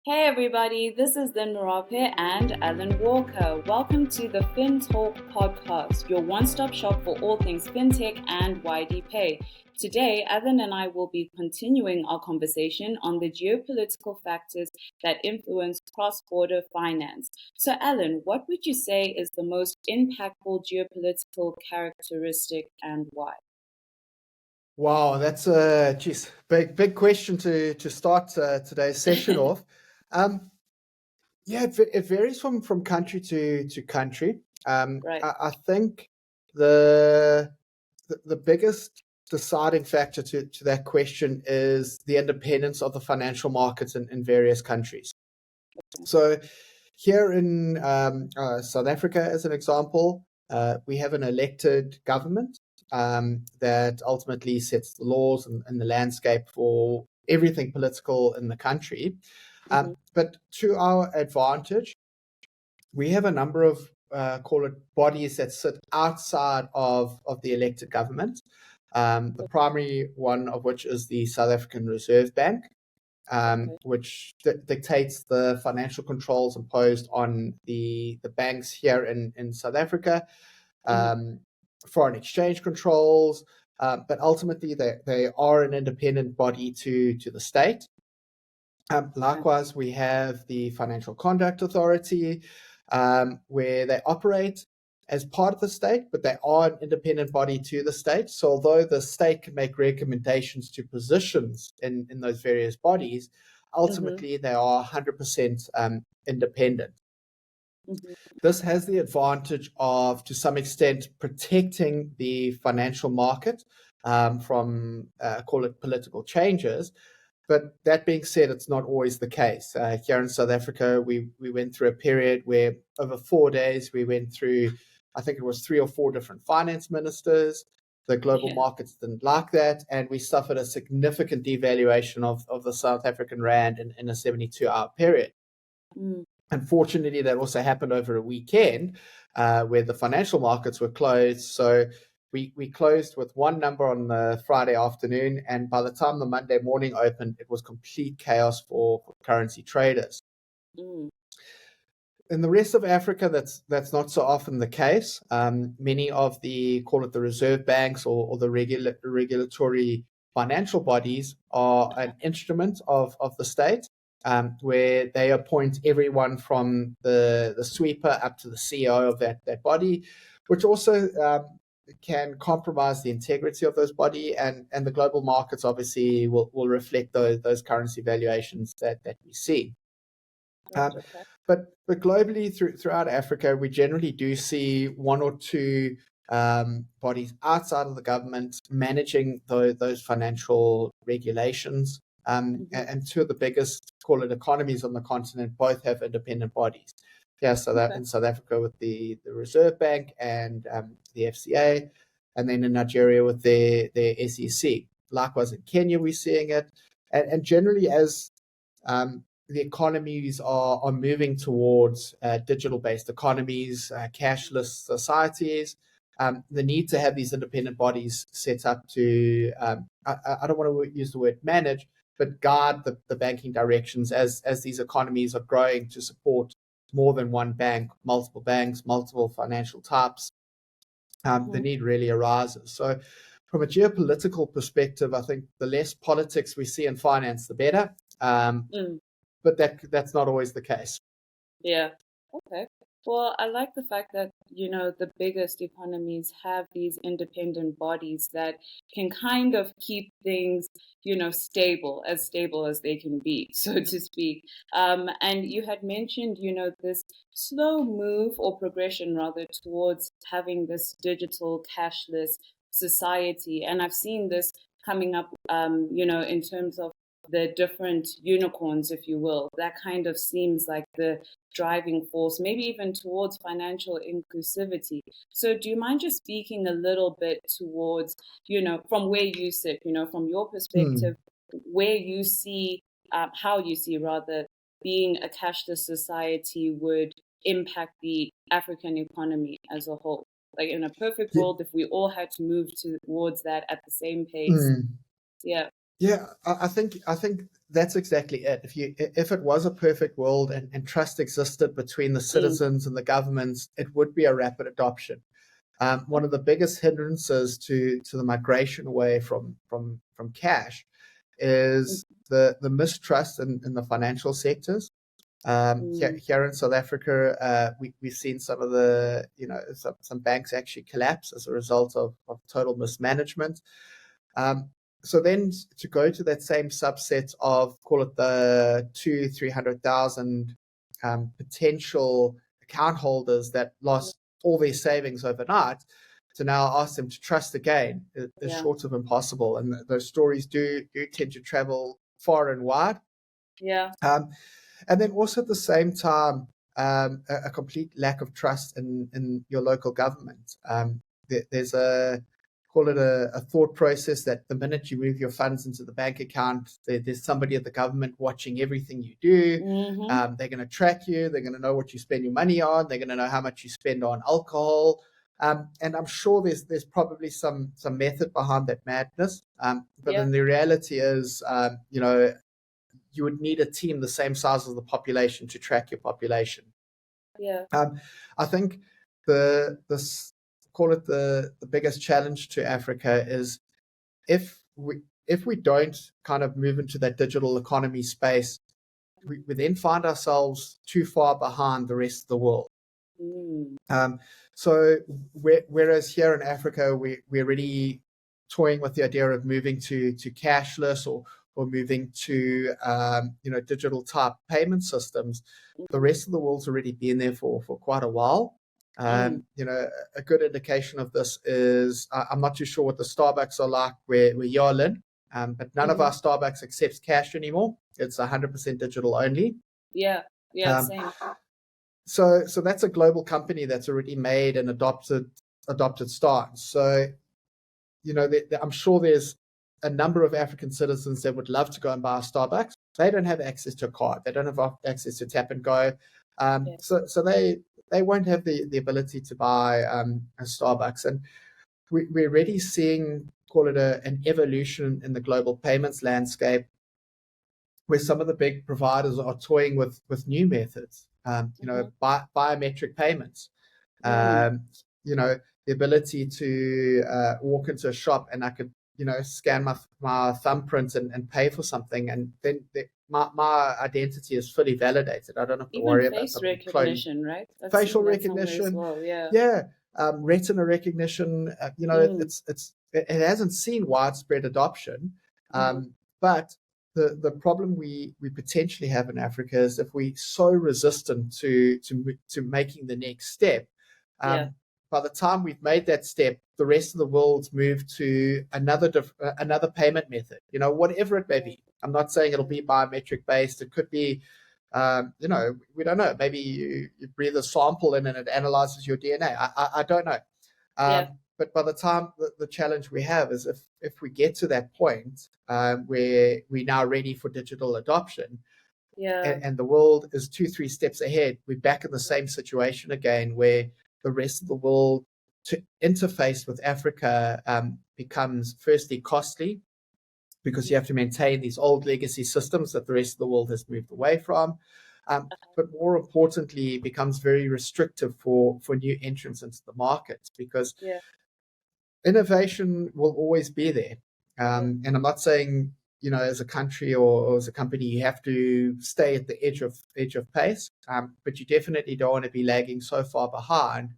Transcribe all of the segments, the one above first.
Hey everybody, this is Lynn Marape and Alan Walker. Welcome to the FinTalk podcast, your one-stop shop for all things fintech and YDPay. Today, Alan and I will be continuing our conversation on the geopolitical factors that influence cross-border finance. So Alan, what would you say is the most impactful geopolitical characteristic and why? Wow, that's a big question to start today's session off. It varies from country to country. Right. I think the biggest deciding factor to that question is the independence of the financial markets in various countries. So here in South Africa, as an example, we have an elected government that ultimately sets the laws and the landscape for everything political in the country. But to our advantage, we have a number of call it bodies that sit outside of the elected government. The primary one of which is the South African Reserve Bank, which dictates the financial controls imposed on the banks here in South Africa, foreign exchange controls, but ultimately they are an independent body to the state. Likewise, we have the Financial Conduct Authority, where they operate as part of the state, but they are an independent body to the state. So although the state can make recommendations to positions in those various bodies, ultimately they are 100% independent. This has the advantage of, to some extent, protecting the financial market from, call it, political changes. But that being said, it's not always the case. Here in South Africa, we went through a period where over 4 days, we went through, I think it was 3 or 4 different finance ministers. The global markets didn't like that, and we suffered a significant devaluation of the South African rand in a 72-hour period. Unfortunately, that also happened over a weekend where the financial markets were closed. So we closed with one number on the Friday afternoon, and by the time the Monday morning opened, it was complete chaos for currency traders. In the rest of Africa, that's not so often the case. Many of the, call it the reserve banks or the regulatory financial bodies are an instrument of the state, where they appoint everyone from the sweeper up to the CEO of that body, which also can compromise the integrity of those body, and the global markets obviously will reflect those currency valuations that we see. But globally throughout Africa, we generally do see one or two bodies outside of the government managing those financial regulations. And two of the biggest, call it, economies on the continent both have independent bodies. Yeah, so that in South Africa with the Reserve Bank and the FCA, and then in Nigeria with their SEC. Likewise in Kenya, we're seeing it. And generally, as the economies are moving towards digital-based economies, cashless societies, the need to have these independent bodies set up to, I don't want to use the word manage, but guard the banking directions as these economies are growing to support more than one bank, multiple banks, multiple financial types. The need really arises. So from a geopolitical perspective, I think the less politics we see in finance, the better. But that's not always the case. Yeah. Okay. Well, I like the fact that, the biggest economies have these independent bodies that can kind of keep things, stable as they can be, so to speak. And you had mentioned, this slow move or progression rather towards having this digital cashless society. And I've seen this coming up, in terms of the different unicorns, if you will. That kind of seems like the driving force, maybe even towards financial inclusivity. So do you mind just speaking a little bit towards, from where you sit, from your perspective, where you see, how you see rather, being a cashless society would impact the African economy as a whole? Like in a perfect world, if we all had to move towards that at the same pace. Yeah. Yeah, I think that's exactly it. If it was a perfect world and trust existed between the Mm, citizens and the governments, it would be a rapid adoption. One of the biggest hindrances to the migration away from cash mm, is the mistrust in the financial sectors. mm, Here in South Africa, we've seen some of the, some banks actually collapse as a result of total mismanagement. Um, so then to go to that same subset of, call it the 300,000 potential account holders that lost all their savings overnight, to now ask them to trust again is yeah, short of impossible. And those stories do tend to travel far and wide. yeah, Um, and then also at the same time, a complete lack of trust in your local government. There's call it a thought process that the minute you move your funds into the bank account, there's somebody at the government watching everything you do. mm-hmm, They're going to track you. They're going to know what you spend your money on. They're going to know how much you spend on alcohol. And I'm sure there's probably some method behind that madness. But yeah, then the reality is, you would need a team the same size as the population to track your population. yeah, I think the call it the biggest challenge to Africa is if we don't kind of move into that digital economy space, we then find ourselves too far behind the rest of the world. mm, Um, so whereas here in Africa, we're already toying with the idea of moving to cashless or moving to digital type payment systems, the mm, rest of the world's already been there for quite a while. mm, A good indication of this is I'm not too sure what the Starbucks are like where you're in, but none of mm-hmm, our Starbucks accepts cash anymore. It's 100% digital only. yeah, yeah, Um, same. so that's a global company that's already made and adopted stars. So I'm sure there's a number of African citizens that would love to go and buy a Starbucks. They don't have access to a card. They don't have access to tap and go. Yeah, So they won't have the ability to buy a Starbucks. And we're already seeing, call it an evolution in the global payments landscape, where some of the big providers are toying with new methods, mm-hmm, biometric payments, mm, um, the ability to walk into a shop and I could, scan my thumbprint and pay for something. And then my identity is fully validated. I don't have to even worry about face something clone. recognition, right? I've Facial seen that somewhere as recognition, well. Yeah. yeah, retina recognition. Mm, It hasn't seen widespread adoption, mm-hmm, but the problem we potentially have in Africa is if we're so resistant to making the next step, yeah, by the time we've made that step, the rest of the world's moved to another payment method. Whatever it may be. I'm not saying it'll be biometric based. It could be, we don't know. Maybe you breathe a sample in and it analyzes your DNA. I don't know. yeah, But by the time the challenge we have is if we get to that point where we're now ready for digital adoption yeah, and the world is 2-3 steps ahead, we're back in the same situation again where the rest of the world to interface with Africa becomes firstly costly because you mm, have to maintain these old legacy systems that the rest of the world has moved away from. But more importantly, it becomes very restrictive for new entrants into the market because yeah, innovation will always be there. yeah, And I'm not saying, as a country or as a company, you have to stay at the edge of pace, but you definitely don't want to be lagging so far behind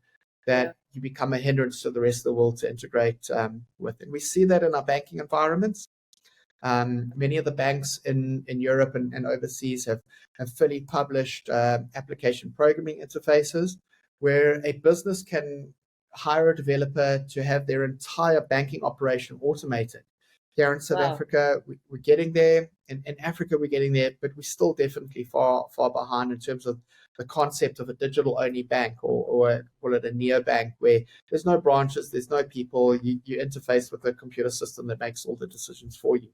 yeah, that you become a hindrance to the rest of the world to integrate with. And we see that in our banking environments. Many of the banks in Europe and overseas have fully published application programming interfaces where a business can hire a developer to have their entire banking operation automated. Here in South wow, Africa, we're getting there. In Africa, we're getting there, but we're still definitely far behind in terms of the concept of a digital-only bank or call it a neobank, where there's no branches, there's no people. You interface with a computer system that makes all the decisions for you.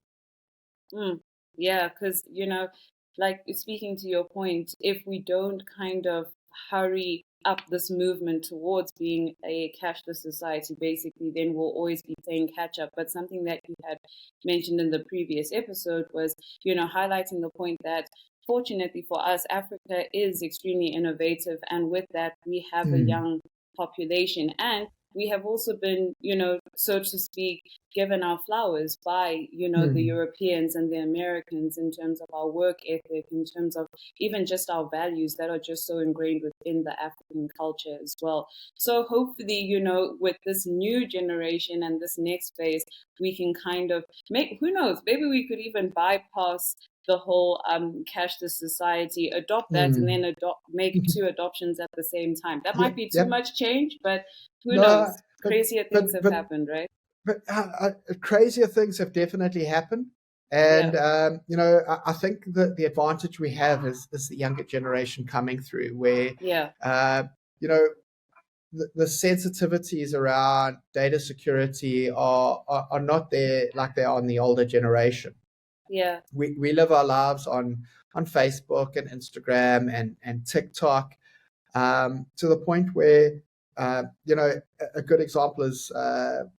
mm, yeah, because, like speaking to your point, if we don't kind of hurry up this movement towards being a cashless society, basically, then we'll always be playing catch up. But something that you had mentioned in the previous episode was, highlighting the point that fortunately for us, Africa is extremely innovative. And with that, we have a Mm, young population. And we have also been, so to speak, given our flowers by, the mm, Europeans and the Americans in terms of our work ethic, in terms of even just our values that are just so ingrained within the African culture as well. So hopefully, with this new generation and this next phase, we can kind of who knows, maybe we could even bypass the whole cashless society, adopt that, and mm. then make two adoptions at the same time. That Yeah, might be too yeah. much change, but who No, knows? but Crazier things but have but happened, right? but crazier things have definitely happened. Yeah, And I think that the advantage we have is the younger generation coming through, where yeah, uh, you know the sensitivities around data security are not there like they are in the older generation. yeah, We live our lives on Facebook and Instagram and TikTok, to the point where a good example is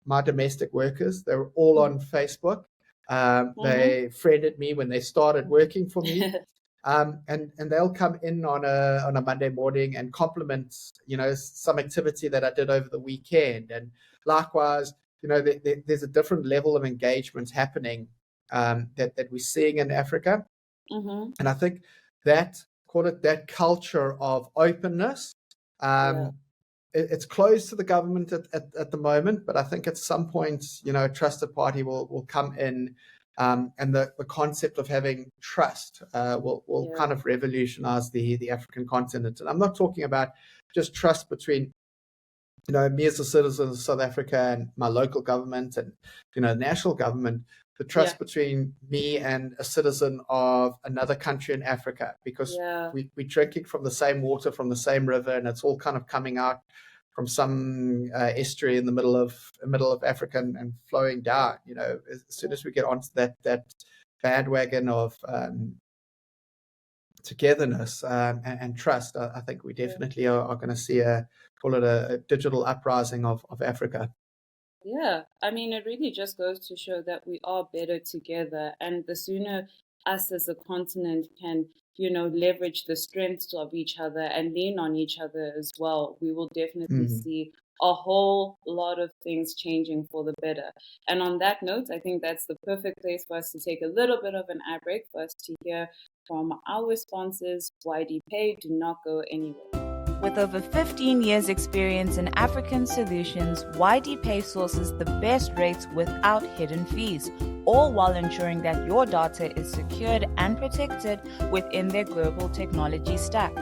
my domestic workers. They were all on Facebook. mm-hmm. They friended me when they started working for me, and they'll come in on a Monday morning and compliment some activity that I did over the weekend, and likewise, there's a different level of engagement happening, that we're seeing in Africa, Mm-hmm. and I think that, call it, that culture of openness. Yeah, Um, it's closed to the government at the moment, but I think at some point, a trusted party will come in, and the concept of having trust will yeah, kind of revolutionize the African continent. And I'm not talking about just trust between me as a citizen of South Africa and my local government and national government, the yeah, trust between me and a citizen of another country in Africa, because yeah, we're drinking from the same water, from the same river, and it's all kind of coming out from some estuary in the middle of Africa and flowing yeah, down. As soon as we get onto that bandwagon of togetherness, and trust, I think we yeah. definitely are going to see call it a digital uprising of Africa. Yeah, I mean, it really just goes to show that we are better together. And the sooner us as a continent can, leverage the strengths of each other and lean on each other as well, we will definitely Mm. see a whole lot of things changing for the better. And on that note, I think that's the perfect place for us to take a little bit of an ad break for us to hear from our sponsors, YDPay. Do not go anywhere. With over 15 years' experience in African solutions, YDPay sources the best rates without hidden fees, all while ensuring that your data is secured and protected within their global technology stack.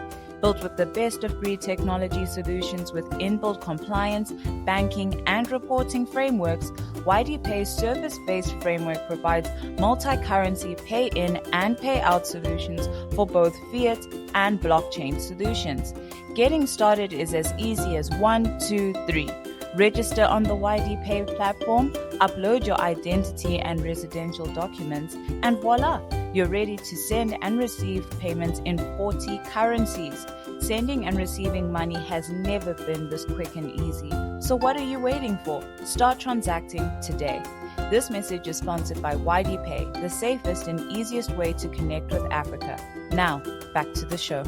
Built with the best-of-breed technology solutions with inbuilt compliance, banking, and reporting frameworks, YDPay's service-based framework provides multi-currency pay-in and pay-out solutions for both fiat and blockchain solutions. Getting started is as easy as 1, 2, 3. Register on the YDPay platform, upload your identity and residential documents, and voila, you're ready to send and receive payments in 40 currencies. Sending and receiving money has never been this quick and easy. So what are you waiting for? Start transacting today. This message is sponsored by YDPay, the safest and easiest way to connect with Africa. Now, back to the show.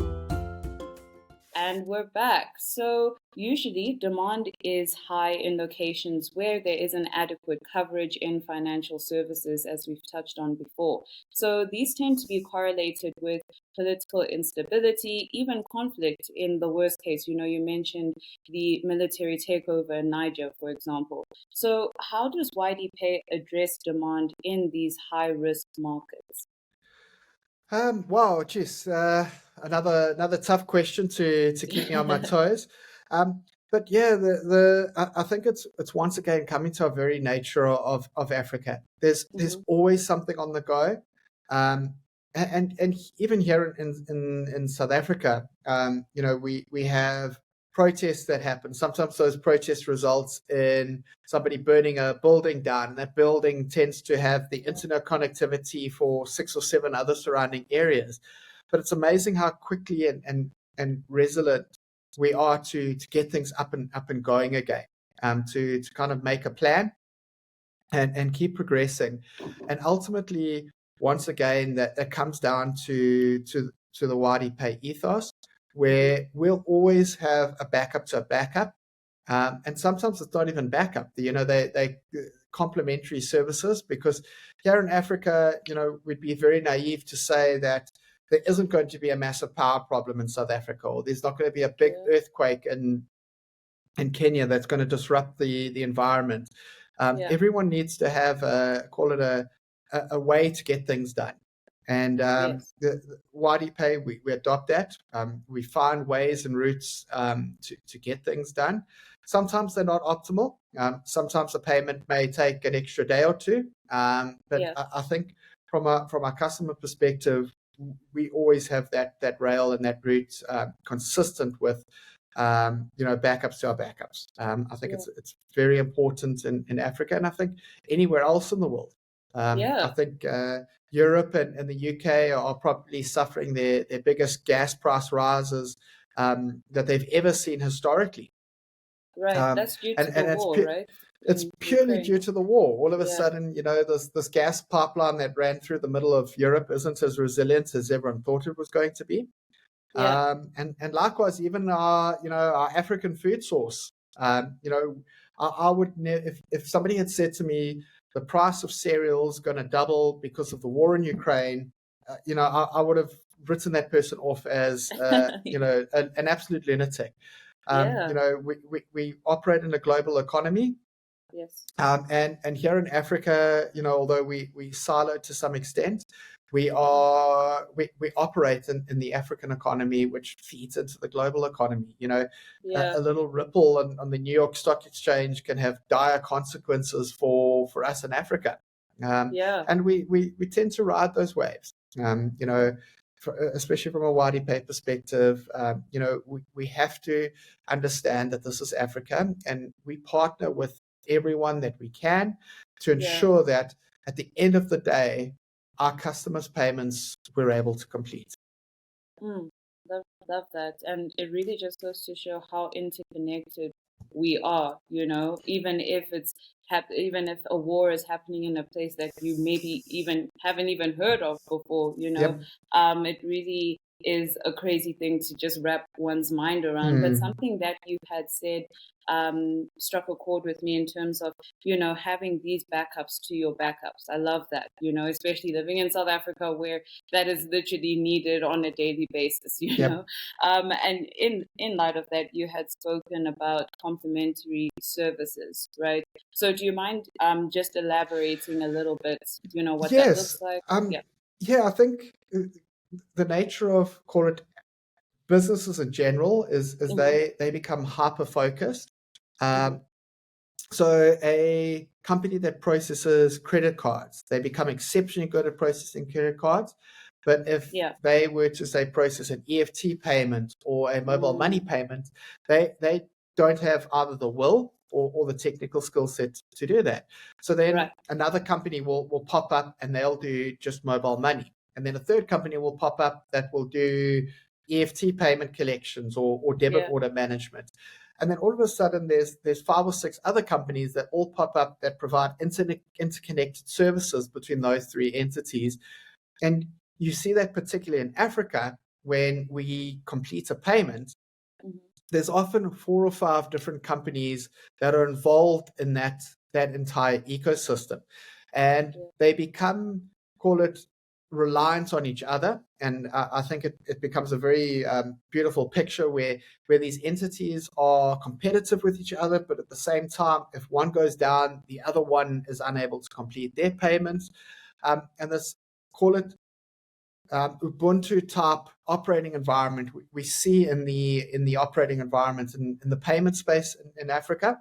And we're back. So usually demand is high in locations where there isn't adequate coverage in financial services, as we've touched on before. So these tend to be correlated with political instability, even conflict in the worst case. You mentioned the military takeover in Niger, for example. So how does YDPay address demand in these high-risk markets? Wow, geez, another tough question to keep me on my toes. But yeah, I think it's once again coming to a very nature of Africa. There's Hmm. always something on the go, um, and even here in South Africa, we have protests that happen. Sometimes those protests results in somebody burning a building down, and that building tends to have the internet connectivity for 6 or 7 other surrounding areas. But it's amazing how quickly and resilient we are to get things up and going again, to kind of make a plan and keep progressing. And ultimately, once again, that comes down to the YDPay ethos, where we'll always have a backup to a backup. And sometimes it's not even backup. They complementary services, because here in Africa, we'd be very naive to say that there isn't going to be a massive power problem in South Africa, or there's not going to be a big earthquake in Kenya that's going to disrupt the environment. Everyone needs to have a way to get things done. And the YDPay, we adopt that. We find ways and routes to get things done. Sometimes they're not optimal. Sometimes a payment may take an extra day or two. But I think from a customer perspective, we always have that rail and that route consistent with backups to our backups. I think it's very important in Africa, and I think anywhere else in the world. I think Europe and the UK are probably suffering their biggest gas price rises that they've ever seen historically. Right, that's due to the war, right? It's purely due to the war. All of a sudden, this gas pipeline that ran through the middle of Europe isn't as resilient as everyone thought it was going to be. And likewise, even our African food source. I would if somebody had said to me the price of cereal is going to double because of the war in Ukraine, I would have written that person off as an absolute lunatic. We operate in a global economy. Yes. And here in Africa, although we siloed to some extent, we operate in the African economy, which feeds into the global economy. A little ripple on the New York Stock Exchange can have dire consequences for us in Africa. And we tend to ride those waves. Especially from a YDPay perspective, we have to understand that this is Africa, and we partner with everyone that we can to ensure that at the end of the day, our customers' payments we're able to complete. Love that. And it really just goes to show how interconnected we are, even if even if a war is happening in a place that you maybe even haven't even heard of before, it really is a crazy thing to just wrap one's mind around. But something that you had said struck a chord with me in terms of, having these backups to your backups. I love that, especially living in South Africa where that is literally needed on a daily basis, and in light of that, you had spoken about complementary services, right? So do you mind just elaborating a little bit, what that looks like? I think the nature of, call it, businesses in general is they become hyper-focused. So a company that processes credit cards, they become exceptionally good at processing credit cards. But if they were to, say, process an EFT payment or a mobile money payment, they don't have either the will or the technical skill set to do that. So then another company will pop up and they'll do just mobile money. And then a third company will pop up that will do EFT payment collections or debit order management. And then all of a sudden, there's 5 or 6 other companies that all pop up that provide interconnected services between those 3 entities. And you see that particularly in Africa, when we complete a payment, there's often 4 or 5 different companies that are involved in that entire ecosystem. And they become, call it, reliant on each other. And I think it becomes a very beautiful picture where these entities are competitive with each other, but at the same time, if one goes down, the other one is unable to complete their payments. And this, call it, Ubuntu type operating environment we see in the operating environment in the payment space in Africa.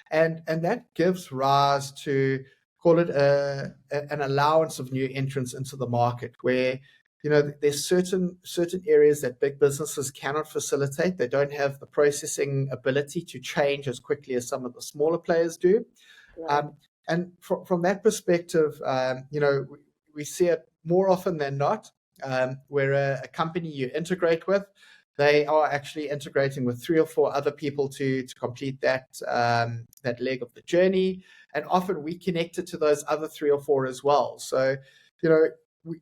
And that gives rise to, call it, an allowance of new entrants into the market, where there's certain areas that big businesses cannot facilitate. They don't have the processing ability to change as quickly as some of the smaller players do. And from that perspective, we see it more often than not, where a company you integrate with they are actually integrating with 3 or 4 other people to complete that leg of the journey. And often we connected to those other 3 or 4 as well. So,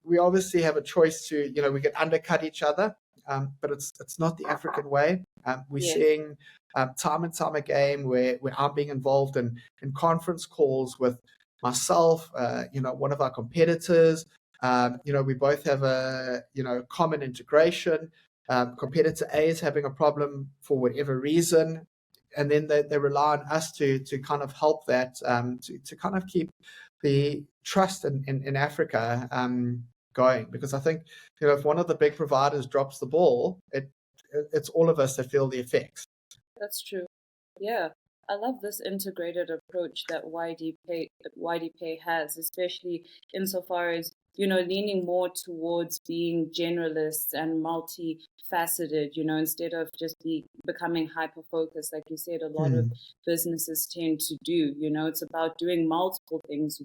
we obviously have a choice to, we can undercut each other, but it's not the African way. We're seeing time and time again where I'm being involved in conference calls with myself, one of our competitors. We both have a common integration. Competitor A is having a problem for whatever reason, and then they rely on us to kind of help that, to kind of keep the trust in Africa going. Because I think, if one of the big providers drops the ball, it's all of us that feel the effects. That's true. Yeah. I love this integrated approach that YDPay has, especially insofar as, leaning more towards being generalists and multifaceted, instead of just becoming hyper-focused. Like you said, a lot of businesses tend to do, it's about doing multiple things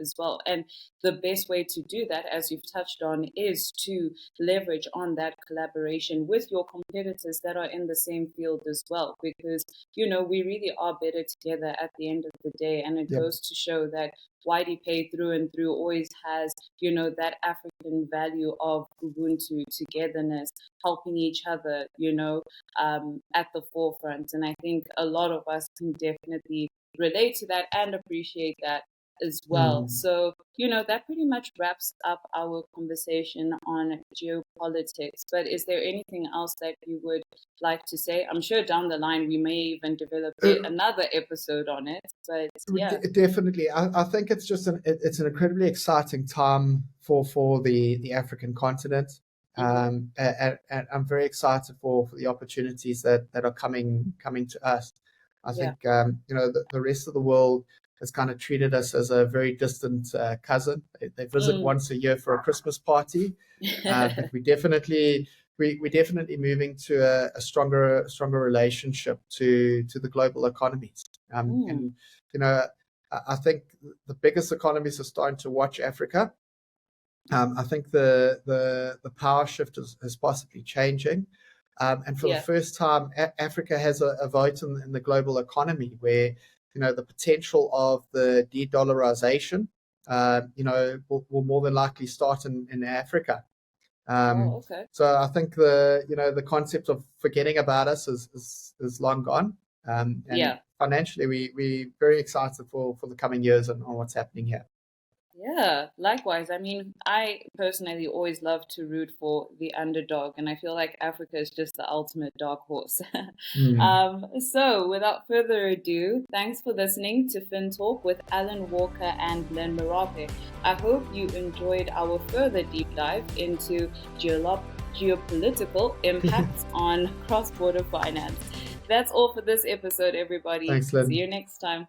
as well. And the best way to do that, as you've touched on, is to leverage on that collaboration with your competitors that are in the same field as well, because, we really are better together at the end of the day. And it goes to show that YDPay through and through always has, that African value of Ubuntu, togetherness, helping each other, at the forefront. And I think a lot of us can definitely relate to that and appreciate that as well. So, that pretty much wraps up our conversation on geopolitics. But is there anything else that you would like to say? I'm sure down the line we may even develop another episode on it. But yeah, definitely. I think it's just it's an incredibly exciting time for the African continent. And I'm very excited for the opportunities that are coming to us. I think the rest of the world has kind of treated us as a very distant cousin. They visit once a year for a Christmas party, but we're definitely moving to a stronger relationship to the global economies. And I think the biggest economies are starting to watch Africa. I think the power shift is possibly changing. And for the first time, Africa has a vote in the global economy where, the potential of the de-dollarization, will more than likely start in Africa. So I think the concept of forgetting about us is long gone. And financially, we're very excited for the coming years and on what's happening here. Yeah, likewise. I mean, I personally always love to root for the underdog, and I feel like Africa is just the ultimate dark horse. So, without further ado, thanks for listening to FinTalk with Alan Walker and Glenn Marape. I hope you enjoyed our further deep dive into geopolitical impacts on cross-border finance. That's all for this episode, everybody. Thanks, Lynn. See you next time.